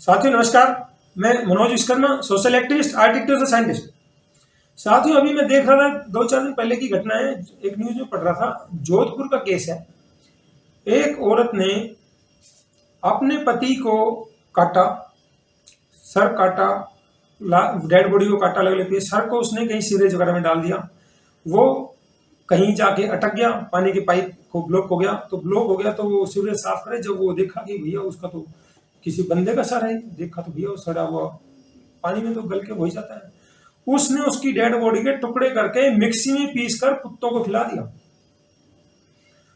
साथियों नमस्कार। मैं Manoj Vishwakarma, social activist, artist और साइंटिस्ट। साथियों अभी मैं देख रहा था, 2-4 दिन पहले की घटना है, एक न्यूज में पढ़ रहा था। जोधपुर का केस है। एक औरत ने अपने पति को काटा, सर काटा, डेड बॉडी को काटा, अलग अलग सर को उसने कहीं सीवरेज वगैरह में डाल दिया। वो कहीं जाके अटक गया, पानी की पाइप को ब्लॉक हो गया। तो ब्लॉक हो गया तो वो सीवरेज साफ करे, जब वो देखा कि भैया उसका तो किसी बंदे का सर है, देखा तो भैया वो सड़ा हुआ पानी में तो गल के हो ही जाता है। उसने उसकी डेड बॉडी के टुकड़े करके मिक्सी में पीस कर कुत्तों को खिला दिया।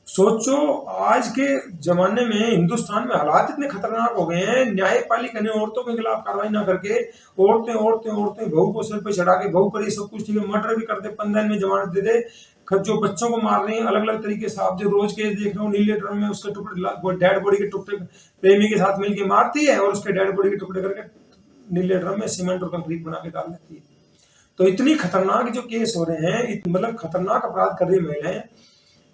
सोचो आज के जमाने में हिंदुस्तान में हालात इतने खतरनाक हो गए हैं, न्यायपालिका ने औरतों के खिलाफ कार्रवाई ना करके औरतें औरतें औरतें बहू को सिर पे चढ़ा के बहू करे सब कुछ ठीक है, मर्डर भी कर दे, 15 दिन में जमानत दे दे। जो बच्चों को मार रही है अलग अलग तरीके से, आप जो रोज केस देख रहे हो, नीले ड्रम में उसके टुकड़े, डेड बॉडी के टुकड़े प्रेमी के साथ मिलकर मारती है और उसके डेड बॉडी के टुकड़े करके नीले ड्रम में सीमेंट और कंक्रीट बना के डाल देती है। तो इतनी खतरनाक जो केस हो रहे हैं, मतलब खतरनाक अपराध कर रही महिलाएं,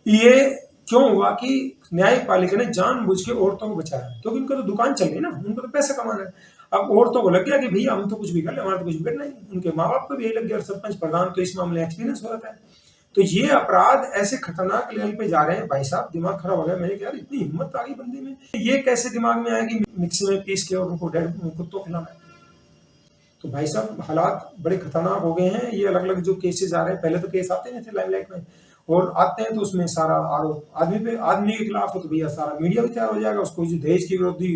ये क्यों हुआ कि न्यायपालिका ने जानबूझ के औरतों को बचाया? क्योंकि उनका तो दुकान चल रही ना, उनको तो पैसा कमाना है। अब औरतों को लग गया कि भैया हम तो कुछ भी कर ले, हमारा तो कुछ बिगड़ना नहीं। उनके माँ बाप को भी यही लग गया, सरपंच प्रधान तो इस मामले एक्सपीरियंस हो जाता है। तो ये अपराध ऐसे खतरनाक लेवल पे जा रहे हैं, भाई साहब दिमाग खराब हो गया। मैंने कहा इतनी हिम्मत आ गई बंदे में, ये कैसे दिमाग में आया कि मिक्सी में पीस के और उनको डेड कुत्तों खिलाना है। तो भाई साहब हालात बड़े खतरनाक हो गए हैं। ये अलग अलग जो केसेस आ रहे हैं, पहले तो केस आते नहीं थे लाइमलाइट में, और आते हैं तो उसमें सारा आरोप आदमी के खिलाफ हो तो भैया सारा मीडिया भी तैयार हो जाएगा। उसको जो दहेज की विरोधी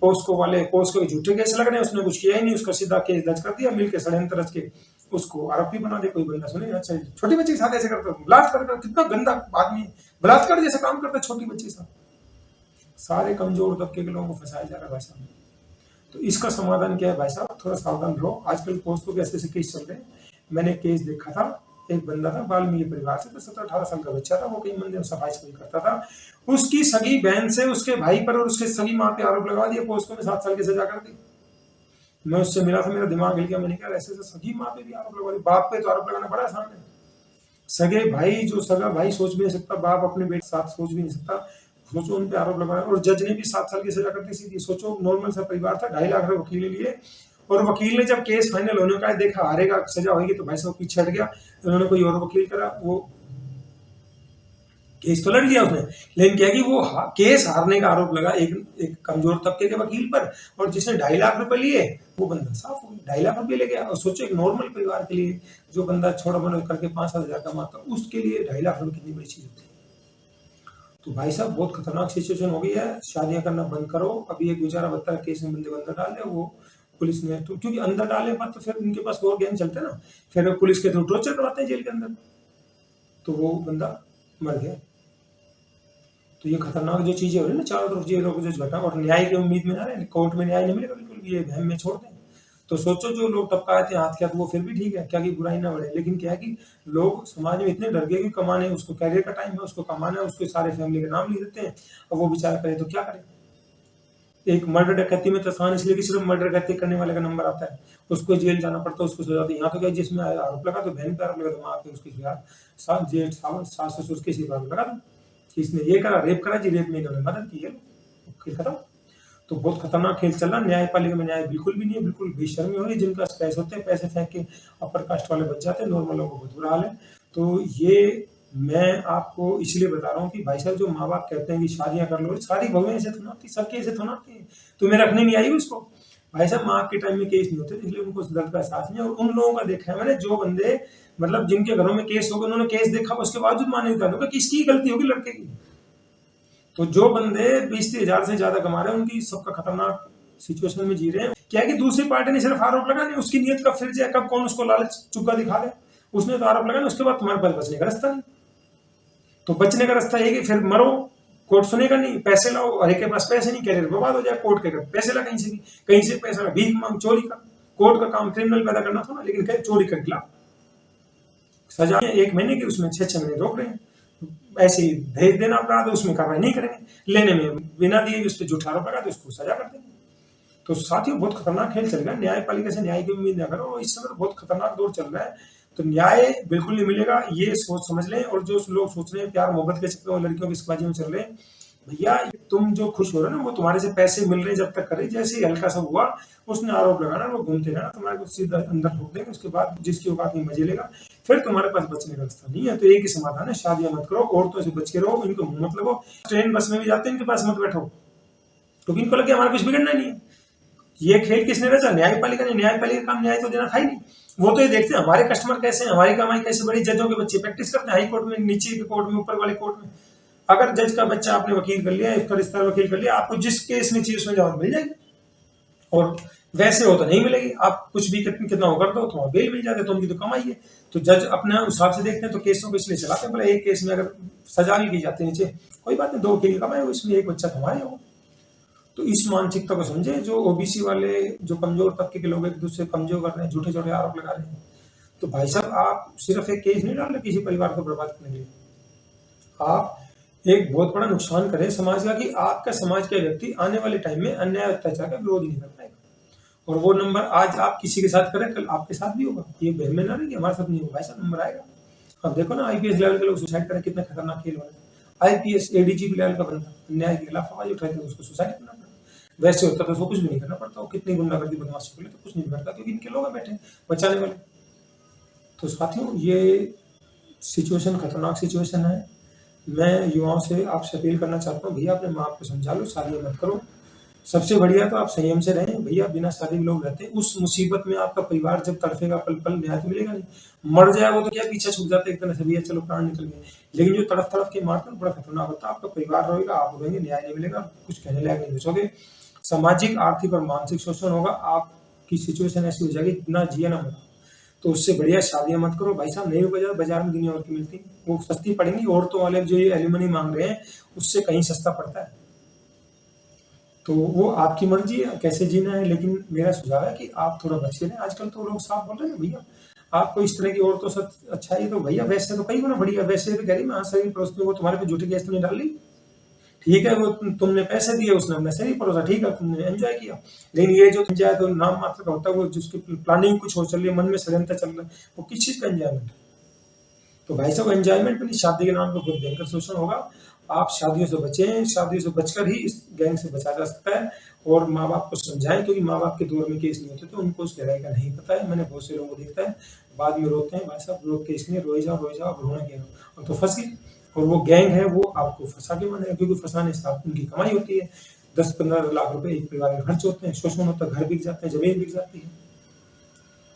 पोस्को के झूठे केस लग रहे हैं, उसने कुछ किया ही नहीं, उसका सीधा केस दर्ज कर दिया, मिलकर षड्यंत्र रच के उसको आरोपी बना दे। कोई बंदा सुने अच्छा छोटी बच्ची के साथ ऐसे करता है, बलात्कार कर, कितना गंदा आदमी, बलात्कार जैसा काम करता है छोटी बच्ची के साथ। सारे कमजोर तबके के लोगों को फंसाया जा रहा है भाई साहब। तो इसका समाधान क्या है भाई साहब? थोड़ा सावधान रहो। आजकल पोस्को के ऐसे केस चल रहे हैं। मैंने केस देखा था, एक बंदा था वाल्मीकि परिवार से, तो 17-18 साल का बच्चा था, वो कहीं मंदिर में सफाई करता था। उसकी सगी बहन से उसके भाई पर और उसके सगी माँ पे आरोप लगा दिया, पोस्को में 7 साल की सजा कर दी। मैं उससे मिला था, मेरा दिमाग हिल गया। मैंने कहा ऐसे सगी माँ पे भी आरोप लगा दिया, बाप पे तो आरोप लगाना बड़ा आसान है। सगे भाई, जो सगा भाई सोच भी नहीं सकता, बाप अपने बेटे साथ सोच भी नहीं सकता, सोचो उन पे आरोप लगाया। और जज ने भी 7 साल की सजा कर दी सीधी। सोचो नॉर्मल सा परिवार था, 2.5 लाख रुपए वकील ने लिए, और वकील ने जब केस फाइनल होने का देखा हारेगा, सजा होगी, तो भाई साहब पीछे हट गया। उन्होंने कोई और वकील करा, वो केस तो लड़ लिया उसने, लेकिन क्या कि वो केस हारने का आरोप लगा एक कमजोर तबके के वकील पर, और जिसने 2.5 लाख रुपए लिए वो बंदा साफ हो गया, 2.5 लाख रुपए ले गया। और सोचो एक नॉर्मल परिवार के लिए, जो बंदा छोड़ा बना करके 5-7 हजार कमाता, उसके लिए 2.5 लाख रुपए कितनी बड़ी चीज होती है। तो भाई साहब बहुत खतरनाक सिचुएशन हो गई है। शादियां करना बंद करो। अभी एक बेचारा बता केस में बंदे अंदर डाल दिया, वो पुलिस ने, तो क्योंकि अंदर डालने पर तो फिर उनके पास और गैंग चलते ना, फिर पुलिस के थ्रू टॉर्चर करवाते हैं जेल के अंदर, तो वो बंदा मर गया। तो ये खतरनाक जो चीजें हो रही है ना चारों तरफ, जेलों को जो घटा, और न्याय की उम्मीद में आ रहे हैं, कोर्ट में न्याय नहीं मिलेगा बिल्कुल, ये बहम में छोड़ दें। तो सोचो जो लोग टपका आते हैं हाथ क्या, तो वो फिर भी ठीक है, क्या की बुराई ना बढ़े। लेकिन क्या है कि लोग समाज में इतने डर गए कि कमाने, उसको कैरियर का टाइम है, उसको कमाना है, उसके सारे फैमिली के नाम लिख देते हैं, अब वो बेचारा करे तो क्या करे। एक मर्डर डकैती में तो आसान इसलिए कि सिर्फ मर्डर डकैती करने वाले का नंबर आता है, उसको जेल जाना पड़ता है, उसको सजा दी। यहाँ तो क्या, जिसमें आरोप लगा तो बहन पे आरोप लगा, तो माँ पे, उसके साथ जेठ सास ससुर के सिर्फ आरोप लगा दो, इसने ये करा, रेप करा जी, रेप में इन्होंने मदद की है, खेल खत्म। तो बहुत खतरनाक खेल चल रहा है। न्यायपालिका में न्याय बिल्कुल भी नहीं है, बिल्कुल बेशर्मी हो रही है। जिनका पैसे होते हैं पैसे फेंक के अपर कास्ट वाले बच जाते हैं, नॉर्मल लोगों को बहुत बुरा हाल है। तो ये मैं आपको इसलिए बता रहा हूँ कि भाई साहब जो माँ बाप कहते हैं कि शादियां कर लो, सारी बहुएं ऐसे थोड़ा होती, सबके ऐसे थोड़ा होती है। तुम्हें रखने नहीं आई उसको, भाई साहब माँ के टाइम में केस नहीं होते, इसलिए उनको उस दर्द का एहसास नहीं है। और उन लोगों का देखा है मैंने, जो बंदे मतलब जिनके घरों में केस हो गए, उन्होंने केस देखा, उसके बावजूद माने नहीं था किसकी गलती होगी, लड़के की। तो जो बंदे 20-30 हजार से ज्यादा कमा रहे हैं, उनकी सबका खतरनाक सिचुएशन में जी रहे हैं। क्या है कि दूसरी पार्टी ने सिर्फ आरोप लगा, नहीं उसकी नीयत कब फिर जाए, कब कौन उसको लालच चुग्गा दिखा दे। उसने तो आरोप लगाया, उसके बाद तुम्हारे पास बचने का रास्ता नहीं। तो बचने का रास्ता ये कि फिर मरो, कोर्ट सुनेगा नहीं, पैसे लाओ, और एक के पास पैसे नहीं, कैरियर बर्बाद हो जाए, कोर्ट के पैसे ला कहीं से भी, कहीं से पैसा ला, भीख मांग, चोरी कर। कोर्ट का काम क्रिमिनल पैदा करना था ना, लेकिन क्या चोरी कर खिलाफ सजा 1 महीने की, उसमें 6-6 महीने रोक रहे हैं। ऐसे ही भेज देना अपराध, उसमें कार्रवाई नहीं करेंगे, लेने में बिना दिए उस पर झूठा आरोप लगा तो उसको सजा कर देंगे। तो साथियों बहुत खतरनाक खेल चल रहा है। न्यायपालिका से न्याय की उम्मीद न करो, इस समय बहुत खतरनाक दौर चल रहा है। तो न्याय बिल्कुल नहीं मिलेगा, ये सोच समझ लें। और जो लोग सोच रहे हैं प्यार मोहब्बत के चक्कर में लड़कियों की इसबाजी में चल रहे हैं, भैया तुम जो खुश हो रहे हो ना, वो तुम्हारे से पैसे मिल रहे जब तक करे, जैसे ही हल्का सा हुआ उसने आरोप लगाना, वो घूमते रहना, तुम्हारे को सीधा अंदर ठोक देंगे, उसके बाद जिसकी औकात नहीं मजे लेगा, फिर तुम्हारे पास बचने का रास्ता नहीं है। तो एक ही समाधान है, शादियां मत करो, औरतों से बच के रहो, इनको मुंह मत लगो, ट्रेन बस में भी जाते हैं इनके पास मत बैठो, क्योंकि इनको लगे हमारा कुछ बिगड़ना नहीं है। ये खेल किसने रचा? न्यायपालिका ने। न्यायपालिका का काम न्याय तो देना था ही नहीं। वो तो ये देखते हैं हमारे कस्टमर कैसे हैं, हमारी कमाई कैसे बढ़ी। जजों के बच्चे प्रैक्टिस करते हैं हाई कोर्ट में, नीचे के कोर्ट में, ऊपर वाले कोर्ट में। अगर जज का बच्चा आपने वकील कर लिया, इसका रिश्ता वकील कर लिया, आपको जिस केस में चाहिए उसमें जवाब मिल जाएगी। और वैसे हो तो नहीं मिलेगी, आप कुछ भी कितना हो कर दो तो वहाँ बेल मिल जाता है, तो उनकी तो कमाई है। तो जज अपने हिसाब से देखते हैं, तो केसों को इसलिए चलाते हैं, बोले एक केस में अगर सजा भी की जाती है नीचे, कोई बात नहीं, 2 वकील की कमाई हो, इसमें एक बच्चा तुम्हारे हो। तो इस मानसिकता को समझे, जो ओबीसी वाले, जो कमजोर तबके के लोग एक दूसरे कमजोर कर रहे हैं, झूठे छोटे आरोप लगा रहे हैं। तो भाई साहब, आप सिर्फ एक केस नहीं डाल रहे किसी परिवार को बर्बाद करने के लिए, आप एक बहुत बड़ा नुकसान करें समाज का, कि आपका समाज का व्यक्ति आने वाले टाइम में अन्याय अत्याचार का विरोध नहीं कर पाएगा। और वो नंबर आज आप किसी के साथ करें, कल आपके साथ भी होगा। ये बहम में ना रहे कि हमारे साथ नहीं होगा, भाई साहब नंबर आएगा। अब देखो ना, आईपीएस लेवल के लोग सुसाइड करें, कितना खतरनाक खेल हो रहा है। आईपीएस एडीजीपी लेवल का बंदा अन्याय के खिलाफ आवाज उठाते तो उसको सुसाइड करना पड़ता। वैसे होता तो उसको कुछ भी नहीं करना पड़ता, वो कितनी गुंडागर्दी बदमाशी कर ले तो कुछ नहीं करता, क्योंकि इनके लोग बैठे बचाने वाले। तो साथियों, ये सिचुएशन खतरनाक सिचुएशन है। मैं युवाओं से आपसे अपील करना चाहता हूँ, भैया अपने माँ बाप को समझा लो, शादी मत करो। सबसे बढ़िया तो आप संयम से रहें भैया, बिना शादी के लोग रहते हैं, उस मुसीबत में आपका परिवार जब तड़फेगा, पल पल न्याय तो मिलेगा नहीं। मर जाए वो तो क्या पीछे छूट जाता है एक तरह से, भैया चलो प्राण निकल गए, लेकिन जो तड़फ तड़फ के मारते हैं बड़ा खतरनाक होता है। आपका परिवार रहेगा, आप रहेंगे, न्याय नहीं मिलेगा, कुछ कहने लायक नहीं बचोगे, सामाजिक, आर्थिक और मानसिक शोषण होगा, आपकी सिचुएशन ऐसी हो जाएगी ना जिया ना मरा। तो उससे बढ़िया शादियां मत करो भाई साहब, नहीं हो बाजार में दुनिया भर की मिलती, वो सस्ती पड़ेंगी। औरतों वाले जो ये एल्यूमनी मांग रहे हैं, उससे कहीं सस्ता पड़ता है। तो वो आपकी मर्जी है कैसे जीना है, लेकिन मेरा सुझाव है कि आप थोड़ा बच के रहें। आजकल तो लोग साफ बोल रहे हैं भैया, आपको इस तरह की औरतों से अच्छा है तो भैया वैसे तो कई गुना बढ़िया, वैसे तो कह रही मैं शरीर परोसती हूँ, वो तुम्हारे पे झूठी गैस तो नहीं डाल ली, ठीक है, वो तुमने पैसे दिए, उसने अपना शरीर परोसा, ठीक है, तुमने एंजॉय किया। लेकिन ये जो एंजॉय तो नाम मात्र का होता है, वो जिसकी प्लानिंग कुछ हो चल रही है, मन में षड्यंत्र चल रहा है, वो किस चीज का एंजॉयमेंट? तो भाई साहब एंजॉयमेंट नहीं, शादी के नाम पर बहुत भयंकर शोषण होगा। आप शादियों से बचें, शादियों से बचकर ही इस गैंग से बचा जा सकता है। और माँ बाप को समझाएं, क्योंकि माँ बाप के दौर में केस नहीं होते तो उनको उस गहराई का नहीं पता है। मैंने बहुत से लोगों को देखा है, बाद में रोते हैं, भाई साहब रोते इसलिए, रोए जाओ अब रोना क्या, अब तो फंस गए। और वो गैंग है, वो आपको फंसा के मानेगा, क्योंकि फंसाने से आप उनकी कमाई होती है। 10-15 लाख रुपए एक परिवार के खर्च होते हैं, शोषण होता है, घर बिक जाते हैं, जमीन बिक जाती है।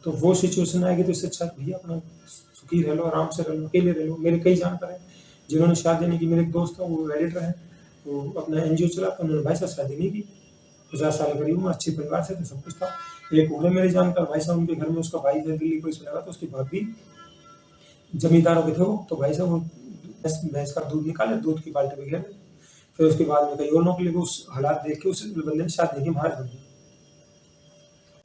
तो वो सिचुएशन आएगी, तो इससे अच्छा भैया अपना सुखी रह लो, आराम से रह लो, अकेले रह लो। मेरे कई जानकार हैं जिन्होंने शादी नहीं की। मेरे एक दोस्त है, वो एडिटर है, वो अपना एनजीओ चलाता, उन्होंने भाई साहब शादी नहीं की, 50 साल करीब उम्र, अच्छे परिवार से थे, सब कुछ था। एक और मेरे जानकार भाई साहब, उनके घर में उसका भाई था, दिल्ली पुलिस में लगा, तो उसकी भाभी जमींदारों के थे वो। तो भाई साहब वो भैंस का दूध निकाले, दूध की बाल्टी में गिर गए। फिर उसके बाद में कहीं और नौकरी लगी, उस हालात देख के उस बंदे ने शादी नहीं की, महाराज बन गया।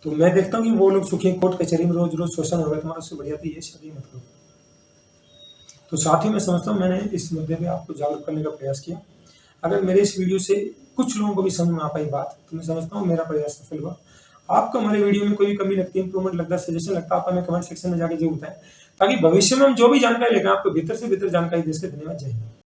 तो मैं देखता हूँ कि वो लोग सुखी कोर्ट कचहरी में रोज रोज शोषण हो गया, तुम्हारा उससे बढ़िया तो ये शादी मत करो। तो साथ ही मैं समझता हूँ, मैंने इस मुद्दे पे आपको जागरूक करने का प्रयास किया। अगर मेरे इस वीडियो से कुछ लोगों को भी समझ में आ पाई बात, तो मैं समझता हूँ मेरा प्रयास सफल हुआ। आपको हमारे वीडियो में कोई भी कमी लगती है, इंप्रूवमेंट लगता है, सजेशन लगता है, आप हमें कमेंट सेक्शन में जाके जरूर बताएं, ताकि भविष्य में हम जो भी जानकारी लेकर आपको बेहतर से बेहतर जानकारी दे सके। धन्यवाद, जय हिंद।